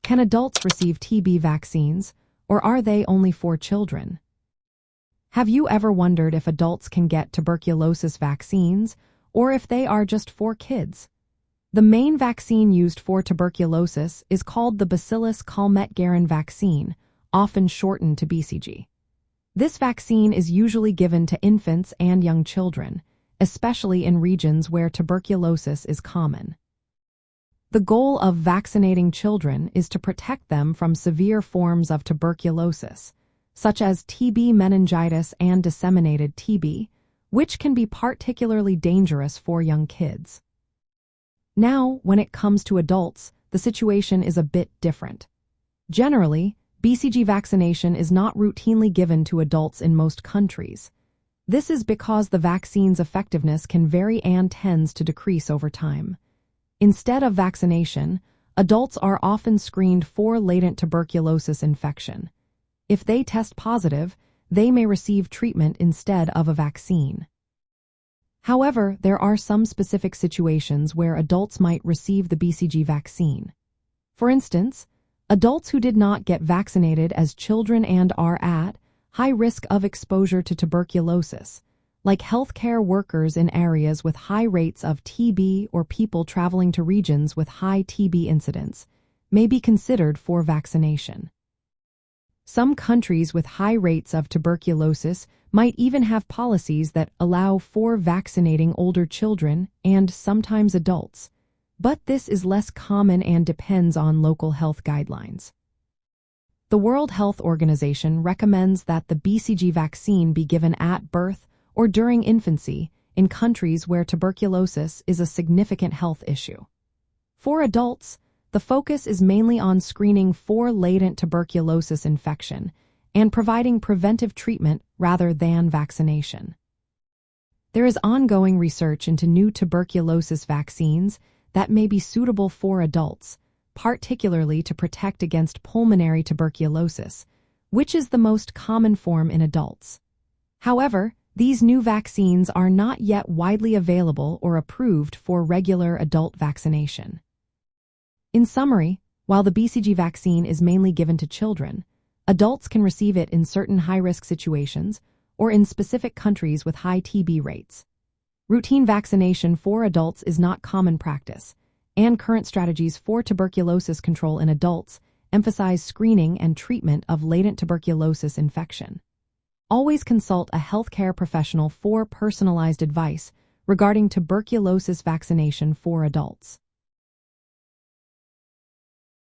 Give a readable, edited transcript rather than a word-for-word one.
Can adults receive TB vaccines, or are they only for children? Have you ever wondered if adults can get tuberculosis vaccines, or if they are just for kids? The main vaccine used for tuberculosis is called the Bacillus Calmette-Guérin vaccine, often shortened to BCG. This vaccine is usually given to infants and young children, especially in regions where tuberculosis is common. The goal of vaccinating children is to protect them from severe forms of tuberculosis, such as TB meningitis and disseminated TB, which can be particularly dangerous for young kids. Now, when it comes to adults, the situation is a bit different. Generally, BCG vaccination is not routinely given to adults in most countries. This is because the vaccine's effectiveness can vary and tends to decrease over time. Instead of vaccination, adults are often screened for latent tuberculosis infection. If they test positive, they may receive treatment instead of a vaccine. However, there are some specific situations where adults might receive the BCG vaccine. For instance, adults who did not get vaccinated as children and are at high risk of exposure to tuberculosis, like healthcare workers in areas with high rates of TB or people traveling to regions with high TB incidence, may be considered for vaccination. Some countries with high rates of tuberculosis might even have policies that allow for vaccinating older children and sometimes adults, but this is less common and depends on local health guidelines. The World Health Organization recommends that the BCG vaccine be given at birth or during infancy in countries where tuberculosis is a significant health issue. For adults, the focus is mainly on screening for latent tuberculosis infection and providing preventive treatment rather than vaccination. There is ongoing research into new tuberculosis vaccines that may be suitable for adults, particularly to protect against pulmonary tuberculosis, which is the most common form in adults. However, these new vaccines are not yet widely available or approved for regular adult vaccination. In summary, while the BCG vaccine is mainly given to children, adults can receive it in certain high-risk situations or in specific countries with high TB rates. Routine vaccination for adults is not common practice, and current strategies for tuberculosis control in adults emphasize screening and treatment of latent tuberculosis infection. Always consult a healthcare professional for personalized advice regarding tuberculosis vaccination for adults.